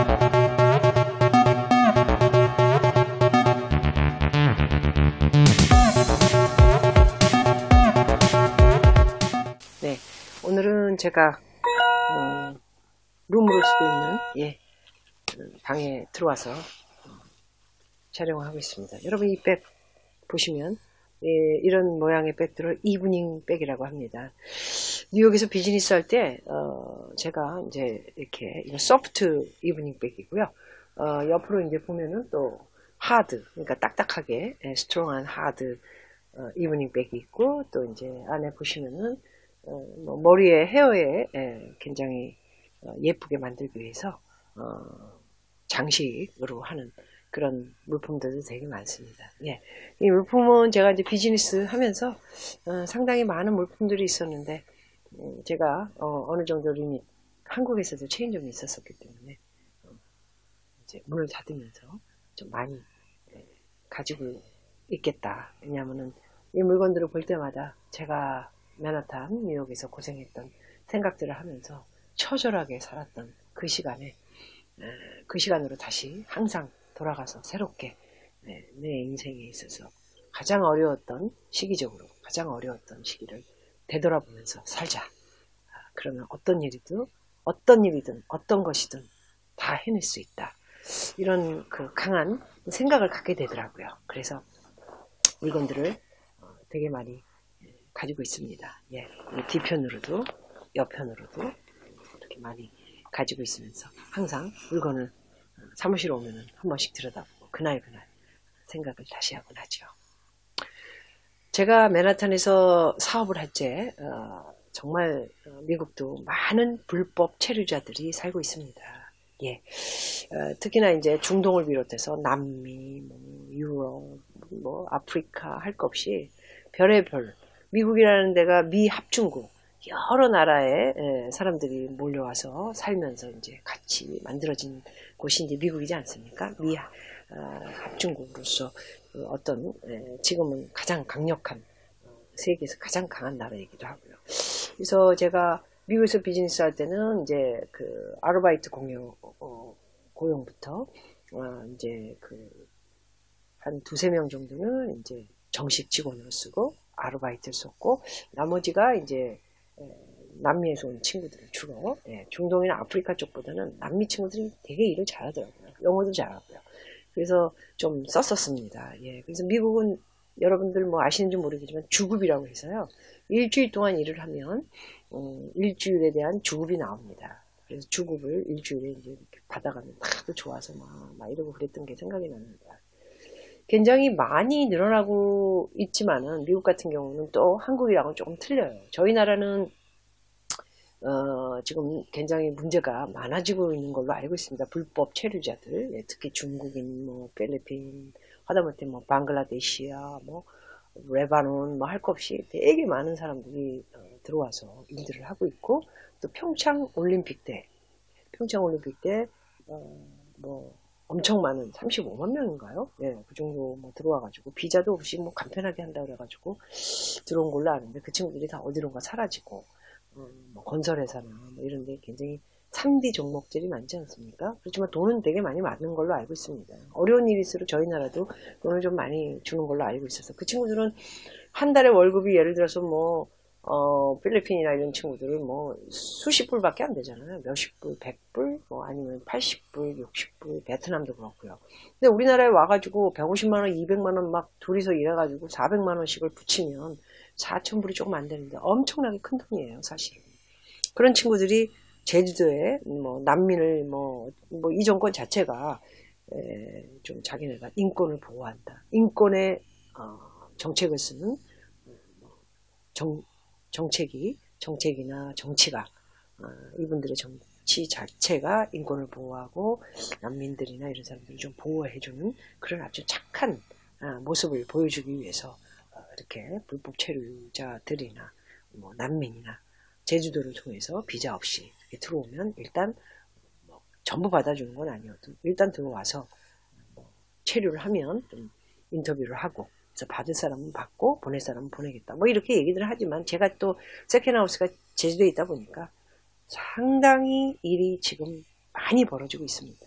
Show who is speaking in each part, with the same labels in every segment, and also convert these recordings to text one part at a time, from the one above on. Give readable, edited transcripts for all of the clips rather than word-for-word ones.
Speaker 1: 네, 오늘은 제가 룸으로 쓰고 있는 방에 들어와서 촬영을 하고 있습니다. 여러분, 이 백 보시면 이런 모양의 백들을 이브닝 백이라고 합니다. 뉴욕에서 비즈니스 할 때 제가 이제 이렇게 이거 소프트 이브닝 백이고요. 옆으로 이제 보면은 또 하드, 그러니까 딱딱하게 스트롱한 하드 이브닝 백이 있고, 또 이제 안에 보시면은 뭐 머리에 헤어에 굉장히 예쁘게 만들기 위해서 장식으로 하는 그런 물품들도 되게 많습니다. 예, 이 물품은 제가 이제 비즈니스 하면서 상당히 많은 물품들이 있었는데 제가 어느 정도 리밋, 한국에서도 체인점이 있었기 때문에 이제 문을 닫으면서 좀 많이 가지고 있겠다. 왜냐하면은 이 물건들을 볼 때마다 제가 맨하탄, 뉴욕에서 고생했던 생각들을 하면서 처절하게 살았던 그 시간에 그 시간으로 다시 항상 돌아가서 새롭게 내 인생에 있어서 가장 어려웠던 시기적으로 가장 어려웠던 시기를 되돌아보면서 살자. 그러면 어떤 일이든 어떤 것이든 다 해낼 수 있다. 이런 그 강한 생각을 갖게 되더라고요. 그래서 물건들을 되게 많이 가지고 있습니다. 예, 뒤편으로도 옆편으로도 이렇게 많이 가지고 있으면서 항상 물건을 사무실에 오면은 한 번씩 들여다보고 그날 생각을 다시 하곤 하죠. 제가 맨하탄에서 사업을 할 때 정말 미국도 많은 불법 체류자들이 살고 있습니다. 예, 특히나 이제 중동을 비롯해서 남미, 유럽, 아프리카 할 것 없이 별의별 미국이라는 데가 미합중국 여러 나라의 사람들이 몰려와서 살면서 이제 같이 만들어진 곳이 이제 미국이지 않습니까? 미합중국으로서 어떤 지금은 가장 강력한 세계에서 가장 강한 나라이기도 하고요. 그래서 제가 미국에서 비즈니스 할 때는 이제 그 아르바이트 고용부터 이제 그 한 두세 명 정도는 이제 정식 직원으로 쓰고 아르바이트를 썼고, 나머지가 이제 남미에서 온 친구들을 주로, 중동이나 아프리카 쪽보다는 남미 친구들이 되게 일을 잘하더라고요. 영어도 잘하고요. 그래서 좀 썼었습니다. 예, 그래서 미국은 여러분들 뭐 아시는지 모르겠지만 주급이라고 해서요. 일주일 동안 일을 하면 일주일에 대한 주급이 나옵니다. 그래서 주급을 일주일에 이제 이렇게 받아가면 다들 좋아서 막 이러고 그랬던 게 생각이 납니다. 굉장히 많이 늘어나고 있지만은 미국 같은 경우는 또 한국이랑은 조금 틀려요. 저희 나라는 지금 굉장히 문제가 많아지고 있는 걸로 알고 있습니다. 불법 체류자들, 특히 중국인, 필리핀, 하다못해 방글라데시아, 레바논, 할 것 없이 되게 많은 사람들이 들어와서 일들을 하고 있고, 또 평창 올림픽 때 엄청 많은 35만 명인가요? 예, 그 정도 들어와가지고 비자도 없이 간편하게 한다 그래가지고 들어온 걸로 아는데 그 친구들이 다 어디론가 사라지고 건설회사나 이런데 굉장히 3D 종목들이 많지 않습니까? 그렇지만 돈은 되게 많이 맞는 걸로 알고 있습니다. 어려운 일일수록 저희 나라도 돈을 좀 많이 주는 걸로 알고 있어서 그 친구들은 한 달에 월급이 예를 들어서 필리핀이나 이런 친구들은 수십 불밖에 안 되잖아요. 몇십 불, 100불, 아니면 80불, 60불, 베트남도 그렇고요. 근데 우리나라에 와가지고 150만원, 200만원 막 둘이서 일해가지고 400만원씩을 붙이면 4,000불이 조금 안 되는데 엄청나게 큰 돈이에요, 사실. 그런 친구들이 제주도에 난민을 이 정권 자체가 좀 자기네가 인권을 보호한다. 인권의 정책을 쓰는 정책이나 정치가 이분들의 정치 자체가 인권을 보호하고 난민들이나 이런 사람들을 좀 보호해주는 그런 아주 착한 모습을 보여주기 위해서 이렇게 불법 체류자들이나 난민이나 제주도를 통해서 비자 없이 이렇게 들어오면 일단 전부 받아주는 건 아니어도 일단 들어와서 체류를 하면 좀 인터뷰를 하고 그래서 받을 사람은 받고 보낼 사람은 보내겠다. 이렇게 얘기들을 하지만 제가 또 세컨하우스가 제주도에 있다 보니까 상당히 일이 지금 많이 벌어지고 있습니다.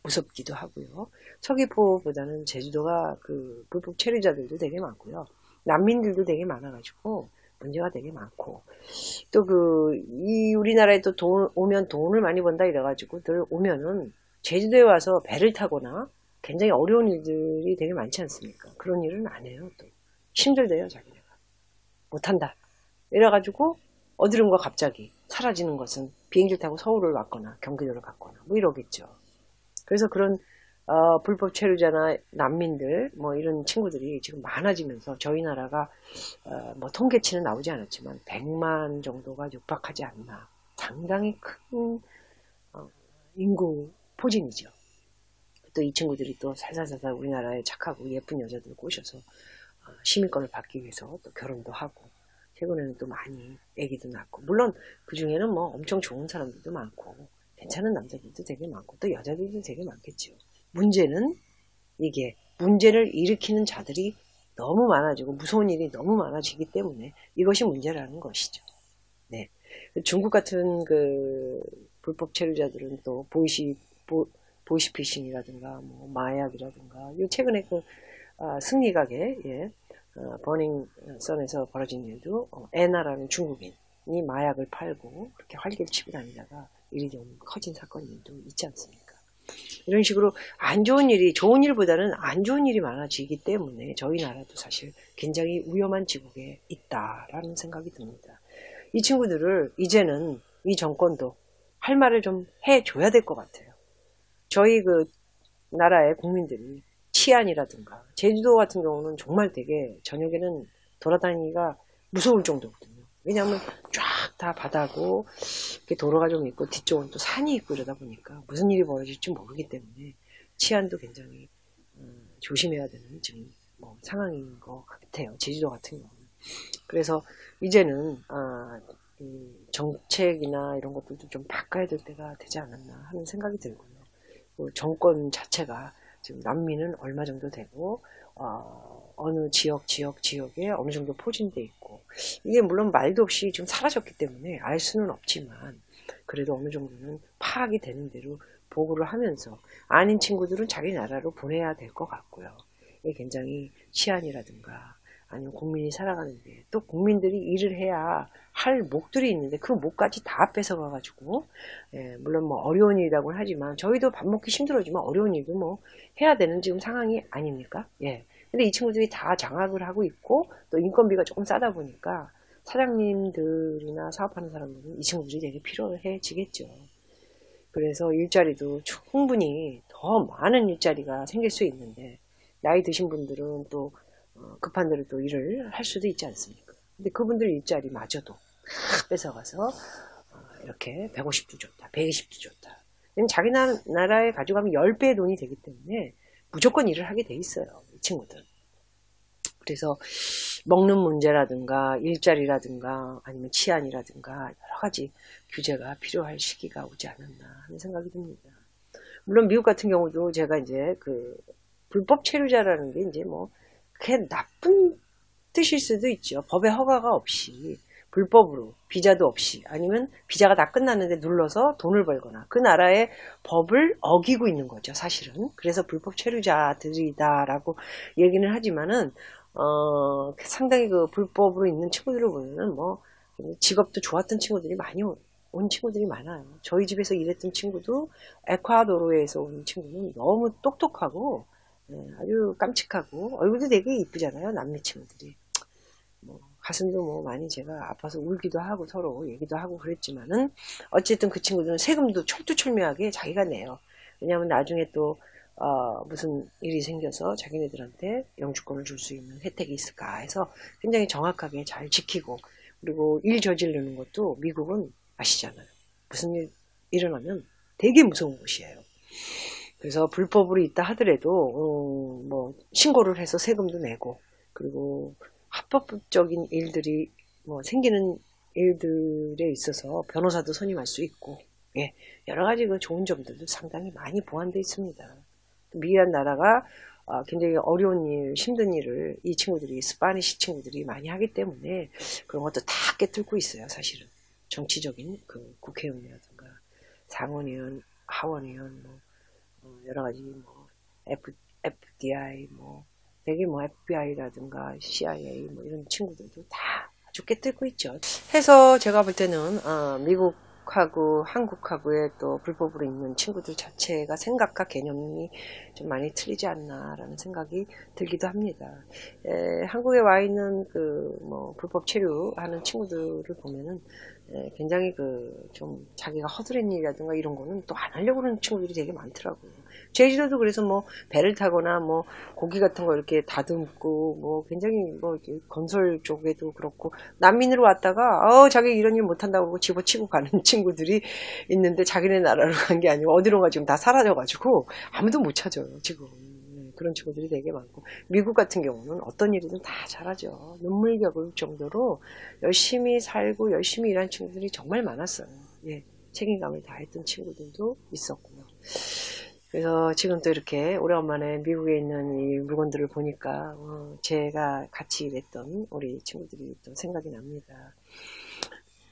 Speaker 1: 무섭기도 하고요. 서귀포보다는 제주도가 그 불법 체류자들도 되게 많고요. 난민들도 되게 많아가지고 문제가 되게 많고, 또 이 우리나라에 또 오면 돈을 많이 번다 이래가지고 늘 오면은 제주도에 와서 배를 타거나 굉장히 어려운 일들이 되게 많지 않습니까? 그런 일은 안 해요. 또 힘들대요, 자기네가. 못한다. 이래가지고 어디론가 갑자기 사라지는 것은 비행기를 타고 서울을 왔거나 경기도를 갔거나 뭐 이러겠죠. 그래서 그런 불법 체류자나 난민들 뭐 이런 친구들이 지금 많아지면서 저희 나라가 뭐 통계치는 나오지 않았지만 100만 정도가 육박하지 않나. 상당히 큰 인구 포진이죠. 또 이 친구들이 또 살살살살 우리나라에 착하고 예쁜 여자들 꼬셔서 시민권을 받기 위해서 또 결혼도 하고, 최근에는 또 많이 애기도 낳고, 물론 그 중에는 뭐 엄청 좋은 사람들도 많고 괜찮은 남자들도 되게 많고 또 여자들도 되게 많겠죠. 문제는 이게 문제를 일으키는 자들이 너무 많아지고 무서운 일이 너무 많아지기 때문에 이것이 문제라는 것이죠. 네. 중국 같은 그 불법 체류자들은 또 보이시피싱이라든가 뭐 마약이라든가, 최근에 그 승리가게, 예, 버닝썬에서 벌어진 일도 애나라는 중국인이 마약을 팔고 그렇게 활개를 치고 다니다가 일이 좀 커진 사건도 있지 않습니까? 이런 식으로 안 좋은 일이, 좋은 일보다는 안 좋은 일이 많아지기 때문에 저희 나라도 사실 굉장히 위험한 지국에 있다라는 생각이 듭니다. 이 친구들을 이제는 이 정권도 할 말을 좀 해줘야 될 것 같아요. 저희 그 나라의 국민들이 치안이라든가, 제주도 같은 경우는 정말 되게 저녁에는 돌아다니기가 무서울 정도거든요. 왜냐하면 쫙 다 바다고 이렇게 도로가 좀 있고 뒤쪽은 또 산이 있고 이러다 보니까 무슨 일이 벌어질지 모르기 때문에 치안도 굉장히 조심해야 되는 지금 뭐 상황인 것 같아요. 제주도 같은 경우는. 그래서 이제는 이 정책이나 이런 것들도 좀 바꿔야 될 때가 되지 않았나 하는 생각이 들고요. 정권 자체가 지금 난민은 얼마 정도 되고 어느 지역에 어느 정도 포진돼 있고, 이게 물론 말도 없이 지금 사라졌기 때문에 알 수는 없지만 그래도 어느 정도는 파악이 되는 대로 보고를 하면서 아닌 친구들은 자기 나라로 보내야 될 것 같고요. 이게 굉장히 치안이라든가 아니면 국민이 살아가는데, 또 국민들이 일을 해야 할 목들이 있는데 그 목까지 다 뺏어가가지고, 예, 물론 뭐 어려운 일이라고는 하지만 저희도 밥 먹기 힘들어지만 어려운 일도 뭐 해야 되는 지금 상황이 아닙니까? 예. 근데 이 친구들이 다 장악을 하고 있고 또 인건비가 조금 싸다 보니까 사장님들이나 사업하는 사람들은 이 친구들이 되게 필요해지겠죠. 그래서 일자리도 충분히 더 많은 일자리가 생길 수 있는데, 나이 드신 분들은 또 급한 대로 또 일을 할 수도 있지 않습니까? 근데 그분들 일자리마저도 뺏어가서 이렇게 150도 줬다, 120도 줬다. 자기 나라에 가져가면 10배의 돈이 되기 때문에 무조건 일을 하게 돼 있어요, 이 친구들. 그래서 먹는 문제라든가 일자리라든가 아니면 치안이라든가 여러 가지 규제가 필요할 시기가 오지 않았나 하는 생각이 듭니다. 물론 미국 같은 경우도 제가 이제 그 불법 체류자라는 게 이제 뭐 그게 나쁜 뜻일 수도 있죠. 법의 허가가 없이 불법으로, 비자도 없이, 아니면 비자가 다 끝났는데 눌러서 돈을 벌거나 그 나라의 법을 어기고 있는 거죠, 사실은. 그래서 불법 체류자들이다라고 얘기는 하지만은 상당히 그 불법으로 있는 친구들을 보면은 뭐 직업도 좋았던 친구들이 많이 온 친구들이 많아요. 저희 집에서 일했던 친구도 에콰도르에서 온 친구는 너무 똑똑하고 아주 깜찍하고 얼굴도 되게 이쁘잖아요, 남미 친구들이. 뭐 가슴도 뭐 많이 제가 아파서 울기도 하고 서로 얘기도 하고 그랬지만은 어쨌든 그 친구들은 세금도 철두철미하게 자기가 내요. 왜냐하면 나중에 또 무슨 일이 생겨서 자기네들한테 영주권을 줄 수 있는 혜택이 있을까 해서 굉장히 정확하게 잘 지키고, 그리고 일 저지르는 것도 미국은 아시잖아요. 무슨 일 일어나면 되게 무서운 곳이에요. 그래서 불법으로 있다 하더라도 뭐 신고를 해서 세금도 내고, 그리고 합법적인 일들이 뭐 생기는 일들에 있어서 변호사도 선임할 수 있고, 예, 여러 가지 그 좋은 점들도 상당히 많이 보완되어 있습니다. 미얀 나라가 굉장히 어려운 일, 힘든 일을 이 친구들이, 스파니시 친구들이 많이 하기 때문에 그런 것도 다 깨뚫고 있어요, 사실은. 정치적인 그 국회의원이라든가 상원의원, 하원의원, 뭐 여러 가지 뭐 FDI 뭐 되게 뭐 FBI라든가 CIA 뭐 이런 친구들도 다 아주 깨뜨리고 있죠. 해서 제가 볼 때는 미국하고 한국하고의 또 불법으로 있는 친구들 자체가 생각과 개념이 좀 많이 틀리지 않나라는 생각이 들기도 합니다. 한국에 와 있는 그 뭐 불법 체류하는 친구들을 보면은 굉장히 그 좀 자기가 허드렛 일이라든가 이런 거는 또 안 하려고 하는 친구들이 되게 많더라고요. 제주도도 그래서 뭐 배를 타거나 뭐 고기 같은 거 이렇게 다듬고 뭐 굉장히 뭐 건설 쪽에도 그렇고 난민으로 왔다가 자기 이런 일 못한다고 그러고 집어치고 가는 친구들이 있는데 자기네 나라로 간 게 아니고 어디론가 지금 다 사라져가지고 아무도 못 찾아요 지금. 그런 친구들이 되게 많고 미국 같은 경우는 어떤 일이든 다 잘하죠. 눈물겨울 정도로 열심히 살고 열심히 일하는 친구들이 정말 많았어요. 예, 책임감을 다했던 친구들도 있었고요. 그래서 지금 또 이렇게 오래간만에 미국에 있는 이 물건들을 보니까 제가 같이 일했던 우리 친구들이 또 생각이 납니다.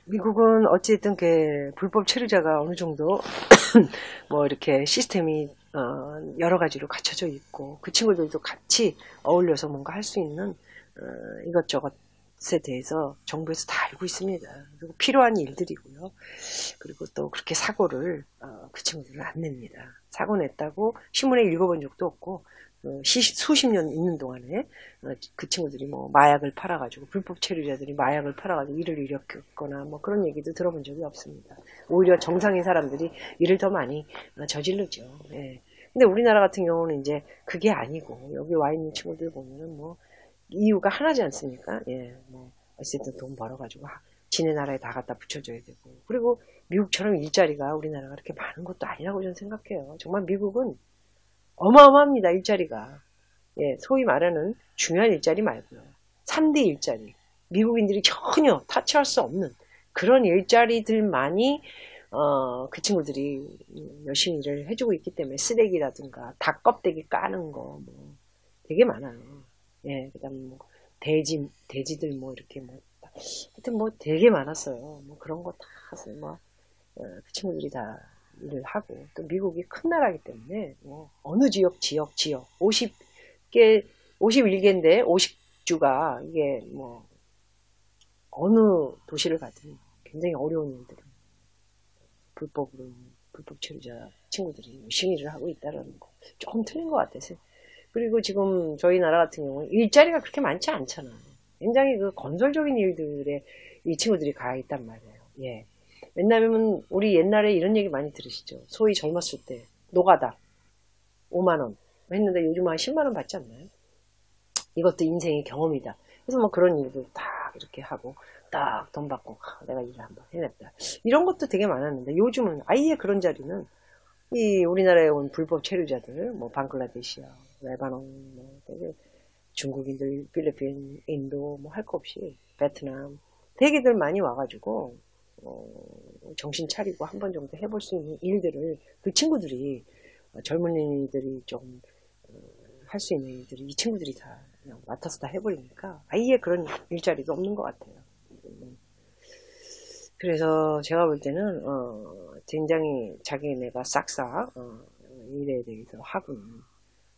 Speaker 1: 미국은 어찌됐든 그 불법 체류자가 어느 정도 뭐 이렇게 시스템이 여러 가지로 갖춰져 있고 그 친구들도 같이 어울려서 뭔가 할 수 있는 이것저것에 대해서 정부에서 다 알고 있습니다. 그리고 필요한 일들이고요. 그리고 또 그렇게 사고를 그 친구들은 안 냅니다. 사고 냈다고 신문에 읽어본 적도 없고 수십 년 있는 동안에 그 친구들이 뭐 마약을 팔아가지고 불법 체류자들이 마약을 팔아가지고 일을 일으켰거나 뭐 그런 얘기도 들어본 적이 없습니다. 오히려 정상인 사람들이 일을 더 많이 저지르죠. 예. 근데 우리나라 같은 경우는 이제 그게 아니고 여기 와 있는 친구들 보면은 뭐 이유가 하나지 않습니까? 예, 뭐 어쨌든 돈 벌어가지고 지네 나라에 다 갖다 붙여줘야 되고 그리고 미국처럼 일자리가 우리나라가 그렇게 많은 것도 아니라고 저는 생각해요. 정말 미국은 어마어마합니다. 일자리가. 예, 소위 말하는 중요한 일자리 말고요. 3대 일자리. 미국인들이 전혀 타치할 수 없는 그런 일자리들만이 그 친구들이 열심히 일을 해주고 있기 때문에 쓰레기라든가 닭 껍데기 까는 거 뭐 되게 많아요. 예, 그다음에 뭐 돼지들 뭐 이렇게 뭐 하여튼 뭐 되게 많았어요. 뭐 그런 거 다 하세요. 뭐 그 친구들이 다 일을 하고 또 미국이 큰 나라이기 때문에 뭐 어느 지역 50개 51개인데 50주가 이게 뭐 어느 도시를 가든 굉장히 어려운 일들을 불법 체류자 친구들이 열심히 일을 하고 있다는 거 조금 틀린 것 같아서. 그리고 지금 저희 나라 같은 경우는 일자리가 그렇게 많지 않잖아요. 굉장히 그 건설적인 일들에 이 친구들이 가 있단 말이에요. 예. 왜냐면 우리 옛날에 이런 얘기 많이 들으시죠. 소위 젊었을 때 노가다 5만원 했는데 요즘 한 10만원 받지 않나요? 이것도 인생의 경험이다. 그래서 뭐 그런 일도 다 이렇게 하고 딱 돈 받고 내가 일을 한번 해냈다. 이런 것도 되게 많았는데 요즘은 아예 그런 자리는 이 우리나라에 온 불법 체류자들 뭐 방글라데시아, 레바논, 뭐 되게 중국인들, 필리핀, 인도 뭐 할 거 없이 베트남 되게들 많이 와가지고 정신 차리고 한 번 정도 해볼 수 있는 일들을 그 친구들이 젊은이들이 좀 할 수 있는 일들을 이 친구들이 다 그냥 맡아서 다 해버리니까 아예 그런 일자리도 없는 것 같아요. 그래서 제가 볼 때는 굉장히 자기네가 싹싹 일에 대해서 학은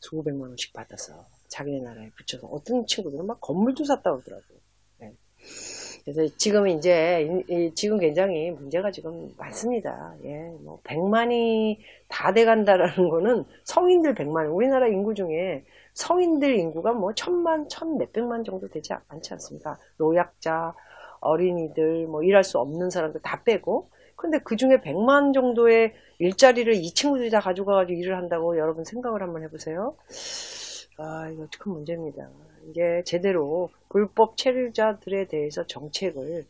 Speaker 1: 수백만 원씩 받아서 자기네 나라에 붙여서 어떤 친구들은 막 건물도 샀다고 하더라고요. 네. 그래서 지금 지금 굉장히 문제가 지금 많습니다. 예, 뭐 100만이 다 돼간다라는 거는 성인들 100만, 우리나라 인구 중에 성인들 인구가 뭐 1000만, 1000몇백만 정도 되지 않지 않습니까? 노약자, 어린이들, 뭐 일할 수 없는 사람들 다 빼고. 근데 그 중에 100만 정도의 일자리를 이 친구들이 다 가져가가지고 일을 한다고 여러분 생각을 한번 해보세요. 이거 큰 문제입니다. 이제 제대로 불법 체류자들에 대해서 정책을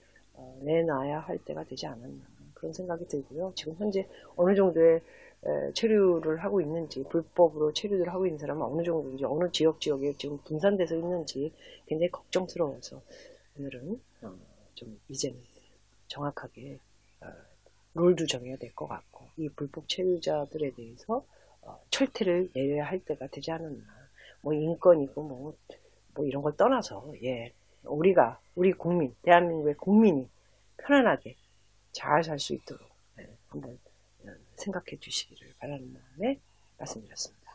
Speaker 1: 내놔야 할 때가 되지 않았나 그런 생각이 들고요. 지금 현재 어느 정도의 체류를 하고 있는지 불법으로 체류를 하고 있는 사람은 어느 정도인지 어느 지역에 지금 분산돼서 있는지 굉장히 걱정스러워서 오늘은 좀 이제는 정확하게 룰도 정해야 될 것 같고 이 불법 체류자들에 대해서 철퇴를 내려야 할 때가 되지 않았나. 뭐 인권이고 뭐 이런 걸 떠나서 우리 국민 대한민국의 국민이 편안하게 잘 살 수 있도록 한번 생각해 주시기를 바라는 마음에 말씀드렸습니다.